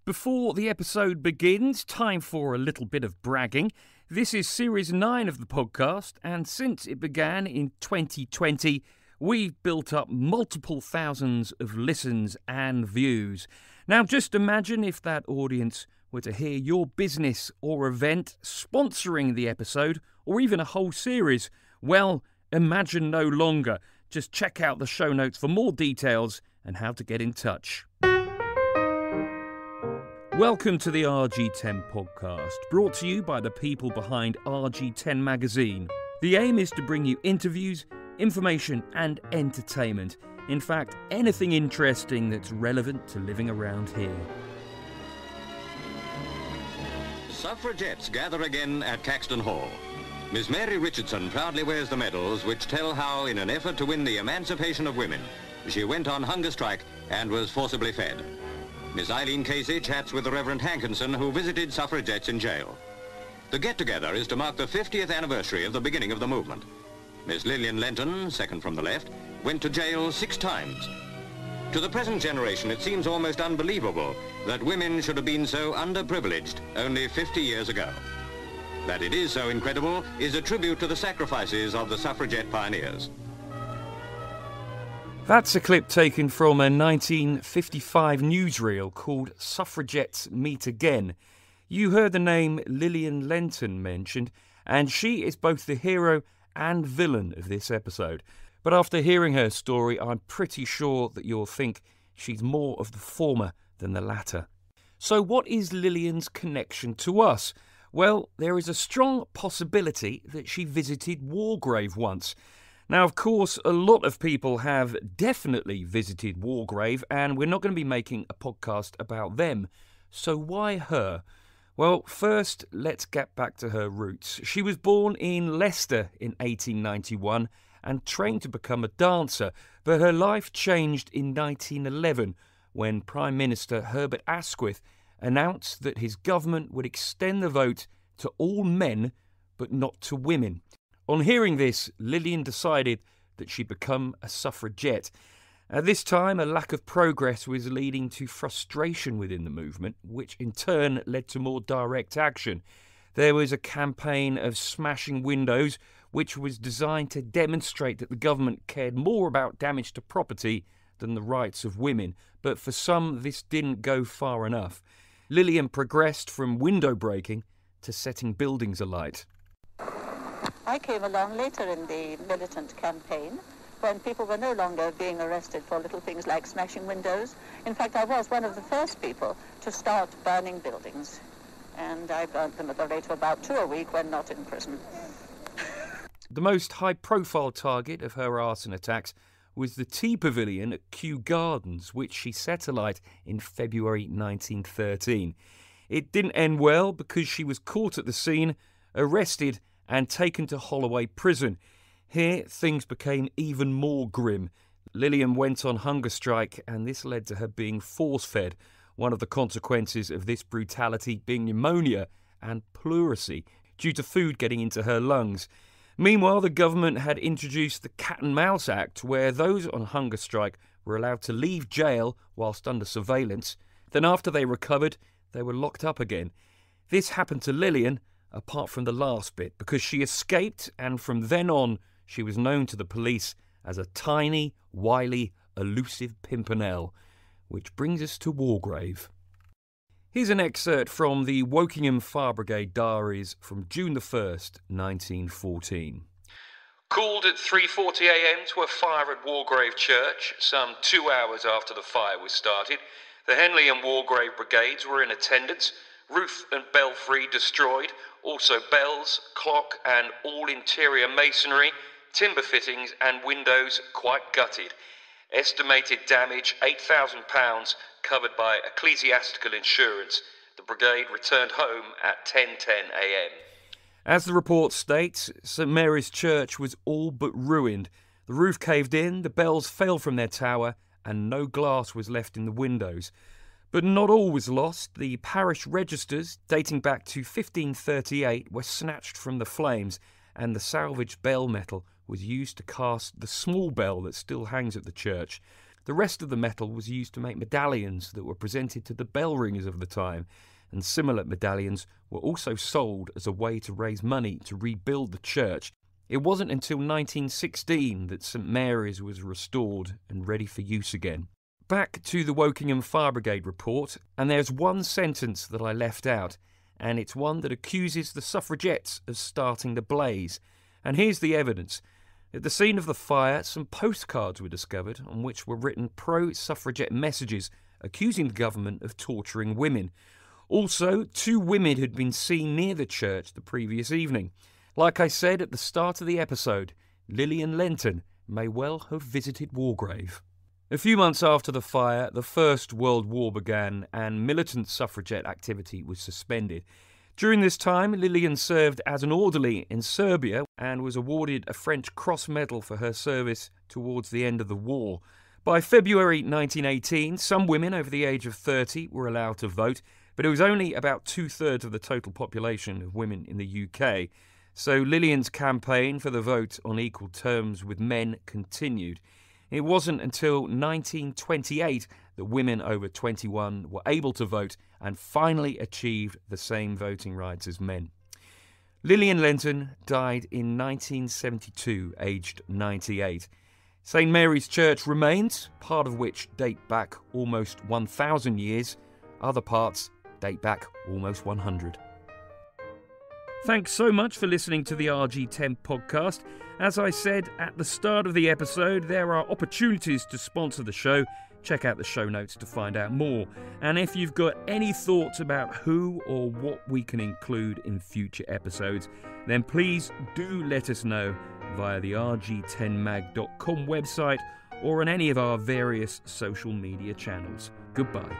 Before the episode begins, time for a little bit of bragging. This is Series 9 of the podcast, and since it began in 2020, we've built up multiple thousands of listens and views. Now, just imagine if that audience were to hear your business or event sponsoring the episode, or even a whole series. Well, imagine no longer. Just check out the show notes for more details and how to get in touch. Welcome to the RG10 Podcast, brought to you by the people behind RG10 magazine. The aim is to bring you interviews, information and entertainment. In fact, anything interesting that's relevant to living around here. Suffragettes gather again at Caxton Hall. Miss Mary Richardson proudly wears the medals which tell how, in an effort to win the emancipation of women, she went on hunger strike and was forcibly fed. Miss Eileen Casey chats with the Reverend Hankinson, who visited suffragettes in jail. The get-together is to mark the 50th anniversary of the beginning of the movement. Miss Lillian Lenton, second from the left, went to jail 6 times. To the present generation, it seems almost unbelievable that women should have been so underprivileged only 50 years ago. That it is so incredible is a tribute to the sacrifices of the suffragette pioneers. That's a clip taken from a 1955 newsreel called Suffragettes Meet Again. You heard the name Lillian Lenton mentioned, and she is both the hero and villain of this episode. But after hearing her story, I'm pretty sure that you'll think she's more of the former than the latter. So what is Lillian's connection to us? Well, there is a strong possibility that she visited Wargrave once. Now, of course, a lot of people have definitely visited Wargrave, and we're not going to be making a podcast about them. So why her? Well, first, let's get back to her roots. She was born in Leicester in 1891 and trained to become a dancer, but her life changed in 1911 when Prime Minister Herbert Asquith announced that his government would extend the vote to all men, but not to women. On hearing this, Lillian decided that she'd become a suffragette. At this time, a lack of progress was leading to frustration within the movement, which in turn led to more direct action. There was a campaign of smashing windows, which was designed to demonstrate that the government cared more about damage to property than the rights of women. But for some, this didn't go far enough. Lillian progressed from window breaking to setting buildings alight. I came along later in the militant campaign when people were no longer being arrested for little things like smashing windows. In fact, I was one of the first people to start burning buildings. And I burnt them at the rate of about 2 a week when not in prison. The most high-profile target of her arson attacks was the tea pavilion at Kew Gardens, which she set alight in February 1913. It didn't end well because she was caught at the scene, arrested and taken to Holloway Prison. Here, things became even more grim. Lillian went on hunger strike, and this led to her being force-fed, one of the consequences of this brutality being pneumonia and pleurisy, due to food getting into her lungs. Meanwhile, the government had introduced the Cat and Mouse Act, where those on hunger strike were allowed to leave jail whilst under surveillance. Then after they recovered, they were locked up again. This happened to Lillian, apart from the last bit, because she escaped, and from then on she was known to the police as a tiny, wily, elusive pimpernel. Which brings us to Wargrave. Here's an excerpt from the Wokingham Fire Brigade Diaries from June the 1st, 1914. Called at 3:40 a.m. to a fire at Wargrave Church, some 2 hours after the fire was started, the Henley and Wargrave Brigades were in attendance, roof and belfry destroyed, also bells, clock and all interior masonry, timber fittings and windows quite gutted. Estimated damage £8,000 covered by ecclesiastical insurance. The brigade returned home at 10:10 a.m. As the report states, St Mary's Church was all but ruined. The roof caved in, the bells fell from their tower and no glass was left in the windows. But not all was lost. The parish registers, dating back to 1538, were snatched from the flames, and the salvaged bell metal was used to cast the small bell that still hangs at the church. The rest of the metal was used to make medallions that were presented to the bell ringers of the time, and similar medallions were also sold as a way to raise money to rebuild the church. It wasn't until 1916 that St Mary's was restored and ready for use again. Back to the Wokingham Fire Brigade report, and there's one sentence that I left out, and it's one that accuses the suffragettes of starting the blaze. And here's the evidence. At the scene of the fire, some postcards were discovered on which were written pro-suffragette messages accusing the government of torturing women. Also, 2 women had been seen near the church the previous evening. Like I said at the start of the episode, Lillian Lenton may well have visited Wargrave. A few months after the fire, the First World War began and militant suffragette activity was suspended. During this time, Lillian served as an orderly in Serbia and was awarded a French Cross Medal for her service towards the end of the war. By February 1918, some women over the age of 30 were allowed to vote, but it was only about 2/3 of the total population of women in the UK. So Lillian's campaign for the vote on equal terms with men continued. It wasn't until 1928 that women over 21 were able to vote and finally achieved the same voting rights as men. Lillian Lenton died in 1972, aged 98. St Mary's Church remains, part of which date back almost 1,000 years. Other parts date back almost 100. Thanks so much for listening to the RG10 podcast. As I said at the start of the episode, there are opportunities to sponsor the show. Check out the show notes to find out more. And if you've got any thoughts about who or what we can include in future episodes, then please do let us know via the rg10mag.com website or on any of our various social media channels. Goodbye.